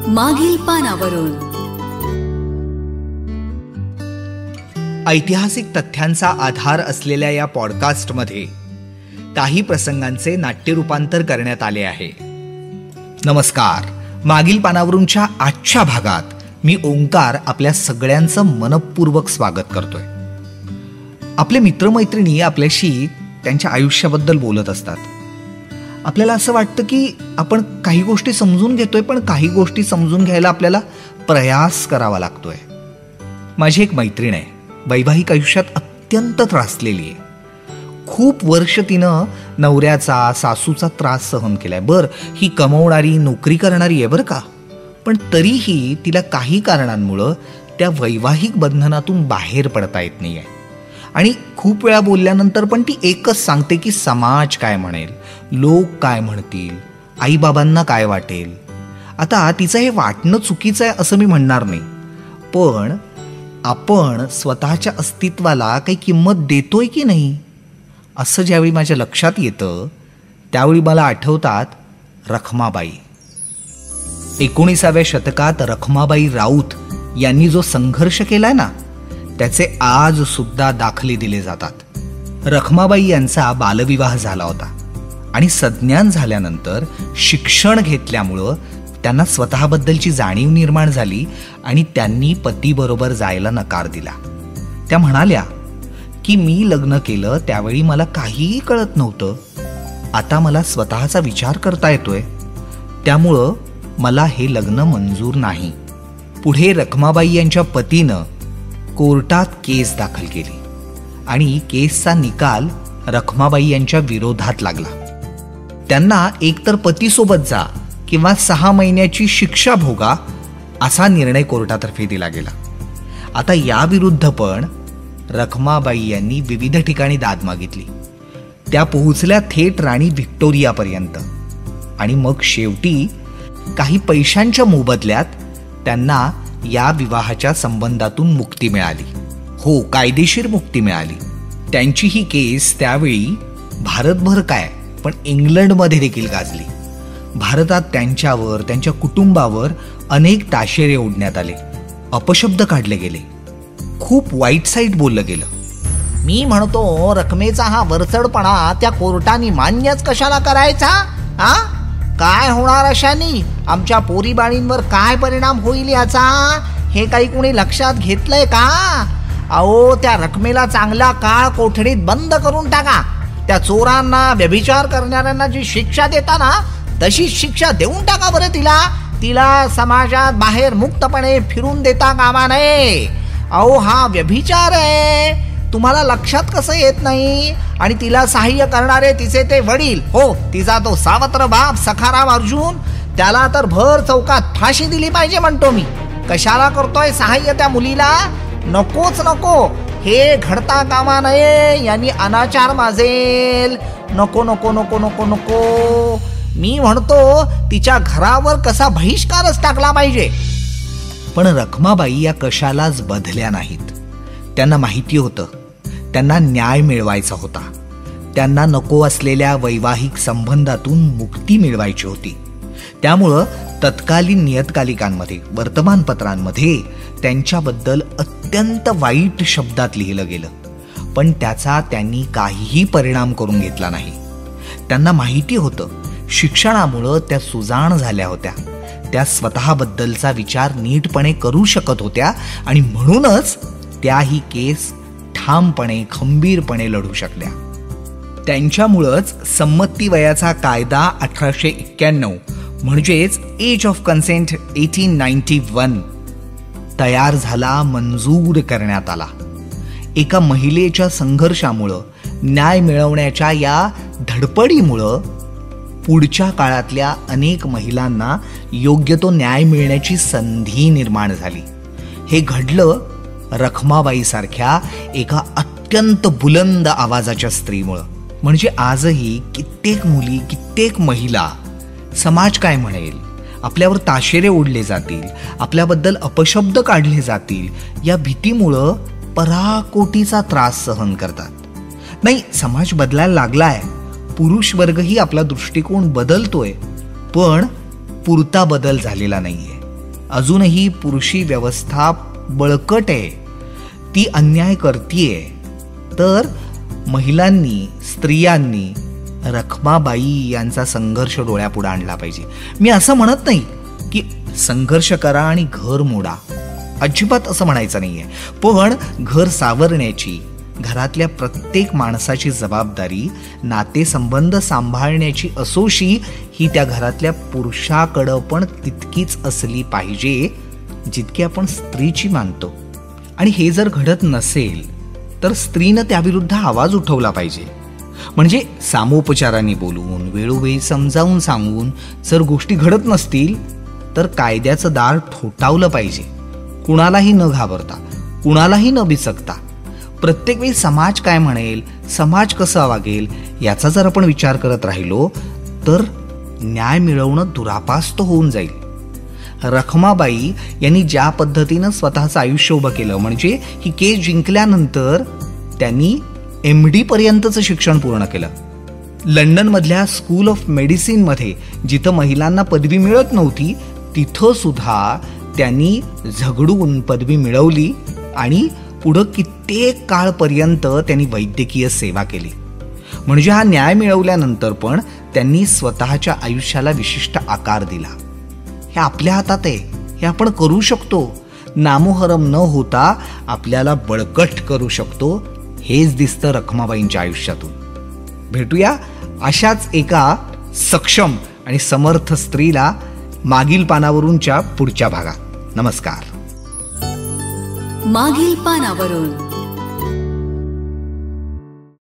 मागील पानावरून. ऐतिहासिक तथ्यांचा आधार असलेल्या या पॉडकास्टमध्ये काही प्रसंगांचे नाट्यरूपांतर करण्यात आले आहे. नमस्कार. मागील पानावरूनच्या आजच्या भागात मी ओंकार आपल्या सगळ्यांचं मनपूर्वक स्वागत करतोय. आपले मित्रमैत्रिणी आपल्याशी त्यांच्या आयुष्याबद्दल बोलत असतात. आपल्याला असं वाटतं की आपण काही गोष्टी समजून घेतोय, पण काही गोष्टी समजून घ्यायला आपल्याला प्रयास करावा लागतोय. माझी एक मैत्रीण आहे, वैवाहिक आयुष्यात अत्यंत त्रासलेली आहे. खूप वर्ष तिनं नवऱ्याचा, सासूचा त्रास सहन केलाय. ही कमवणारी, नोकरी करणारी आहे बरं का, पण तरीही तिला काही कारणांमुळं त्या वैवाहिक बंधनातून बाहेर पडता येत नाही आहे. आणि खूप वेळा बोलल्यानंतर पण ती एकच सांगते की समाज काय म्हणेल, लोक काय म्हणतील, आईबाबांना काय वाटेल. आता तिचं हे वाटणं चुकीचं आहे असं मी म्हणणार नाही, पण आपण स्वतःच्या अस्तित्वाला काही किंमत देतोय की नाही असं ज्यावेळी माझ्या लक्षात येतं त्यावेळी मला आठवतात रखमाबाई. 19व्या शतकात रखमाबाई राऊत यांनी जो संघर्ष केलाय ना, त्याचे आज सुद्धा दाखले दिले जातात. रखमाबाई यांचा बालविवाह झाला होता आणि सज्ञान झाल्यानंतर शिक्षण घेतल्यामुळं त्यांना स्वतःबद्दलची जाणीव निर्माण झाली आणि त्यांनी पतीबरोबर जायला नकार दिला. त्या म्हणाल्या की मी लग्न केलं त्यावेळी मला काहीही कळत नव्हतं, आता मला स्वतःचा विचार करता येतोय, त्यामुळं मला हे लग्न मंजूर नाही. पुढे रखमाबाई यांच्या पतीनं कोर्टात केस दाखल केली आणि केसचा निकाल रखमाबाई यांच्या विरोधात लागला. त्यांना एकतर पतीसोबत जा किंवा 6 महिन्याची शिक्षा भोगा असा निर्णय कोर्टातर्फे दिला गेला. आता याविरुद्ध पण रखमाबाई यांनी विविध ठिकाणी दाद मागितली. त्या पोहोचल्या थेट राणी व्हिक्टोरियापर्यंत आणि मग शेवटी काही पैशांच्या मोबदल्यात त्यांना या विवाहाच्या संबंधातून मुक्ती मिळाली. हो, कायदेशीर मुक्ती मिळाली. त्यांची ही केस त्यावेळी भारतभर काय पण इंग्लंडमध्ये देखील गाजली. भारतात त्यांच्यावर, त्यांच्या कुटुंबावर अनेक ताशेरे ओढण्यात आले, अपशब्द काढले गेले, खूप वाईट साईट बोललं गेलं. मी म्हणतो रकमेचा हा वरचढपणा त्या कोर्टाने मान्यच कशाला करायचा? काय होणार अशानी? आमच्या पोरीबाळींवर काय परिणाम होईल याचा हे काही कुणी लक्षात घेतलंय का? अहो, त्या रकमेला चांगला काळ कोठडीत बंद करून टाका. त्या चोरांना, व्यभिचार करणाऱ्यांना जी शिक्षा देता ना तशीच शिक्षा देऊन टाका बरं तिला समाजात बाहेर मुक्तपणे फिरून देता कामा नये. अहो, हा व्यभिचार आहे, तुम्हाला लक्षात कसं येत नाही? आणि तिला सहाय्य करणारे तिचे ते वडील, हो, तिचा तो सावत्र बाप सखाराम अर्जुन, त्याला तर भर चौकात फाशी दिली पाहिजे म्हणतो मी. कशाला करतोय सहाय्य त्या मुलीला? नकोच नको, हे घडता कामा नये. यांनी अनाचार माजेल. नको नको नको नको नको. मी म्हणतो तिच्या घरावर कसा बहिष्कारच टाकला पाहिजे. पण रखमाबाई या कशालाच बधल्या नाहीत. त्यांना माहिती होतं त्यांना न्याय मिळवायचा होता. त्यांना नको असलेल्या वैवाहिक संबंधातून मुक्ती मिळवायची होती. त्यामुळं तत्कालीन नियतकालिकांमध्ये, वर्तमानपत्रांमध्ये त्यांच्याबद्दल अत्यंत वाईट शब्दात लिहिलं गेलं, पण त्याचा त्यांनी काहीही परिणाम करून घेतला नाही. त्यांना माहिती होतं शिक्षणामुळं त्या सुजाण झाल्या होत्या, त्या स्वतःबद्दलचा विचार नीटपणे करू शकत होत्या आणि म्हणूनच त्या ही केस ठामपणे, खंबीरपणे लढू शकल्या. त्यांच्यामुळंच संमती वयाचा कायदा 1891 म्हणजेच एज ऑफ कन्सेंट 1891 तयार झाला, मंजूर करण्यात आला. एका महिलेच्या संघर्षामुळं, न्याय मिळवण्याच्या या धडपडीमुळं पुढच्या काळातल्या अनेक महिलांना योग्य तो न्याय मिळण्याची संधी निर्माण झाली. हे घडलं रखमाबाईसारख्या एका अत्यंत बुलंद आवाजाच्या स्त्रीमुळं. म्हणजे आजही कित्येक मुली, कित्येक महिला समाज काय म्हणेल, आपल्यावर ताशेरे ओढले जातील, आपल्याबद्दल अपशब्द काढले जातील या भीतीमुळं पराकोटीचा त्रास सहन करतात. नाही, समाज बदलायला लागलाय, पुरुष वर्गही आपला दृष्टिकोन बदलतोय, पण पुरता बदल झालेला नाहीये. अजूनही पुरुषी व्यवस्था बळकट आहे, ती अन्याय करतीये, तर महिलांनी, स्त्रियांनी रखमाबाई यांचा संघर्ष डोळ्यापुढे आणला पाहिजे. मी असं म्हणत नाही की संघर्ष करा आणि घर मोडा, अजिबात असं म्हणायचं नाहीये. पण घर सावरण्याची, घरातल्या प्रत्येक माणसाची जबाबदारी, नातेसंबंध सांभाळण्याची असोशी ही त्या घरातल्या पुरुषाकडं पण तितकीच असली पाहिजे जितकी आपण स्त्रीची मानतो. आणि हे जर घडत नसेल तर स्त्रीनं त्याविरुद्ध आवाज उठवला पाहिजे. म्हणजे सामोपचाराने बोलून, वेळोवेळी समजावून सांगून जर गोष्टी घडत नसतील तर कायद्याचं दार ठोठावलं पाहिजे, कुणालाही न घाबरता, कुणालाही न बिचकता. प्रत्येक वेळी समाज काय म्हणेल, समाज कसं वागेल याचा जर आपण विचार करत राहिलो तर न्याय मिळवणं दुरापास्त होऊन जाईल. रखमाबाई यांनी ज्या पद्धतीनं स्वतःचं आयुष्य उभं केलं, म्हणजे ही केस जिंकल्यानंतर त्यांनी MD पर्यंतचं शिक्षण पूर्ण केलं. लंडनमधल्या स्कूल ऑफ मेडिसिनमध्ये जिथं महिलांना पदवी मिळत नव्हती तिथं सुद्धा त्यांनी झगडून पदवी मिळवली आणि पुढं कित्येक काळपर्यंत त्यांनी वैद्यकीय सेवा केली. म्हणजे हा न्याय मिळवल्यानंतर पण त्यांनी स्वतःच्या आयुष्याला विशिष्ट आकार दिला. हे आपल्या हातात आहे, हे आपण करू शकतो. नामोहरम न होता आपल्याला बळकट करू शकतो. हेच दिसतं रखमाबाईंच्या आयुष्यातून. भेटूया अशाच एका सक्षम आणि समर्थ स्त्रीला मागील पानावरूनच्या पुढच्या भागात. नमस्कार. मागील पानावरून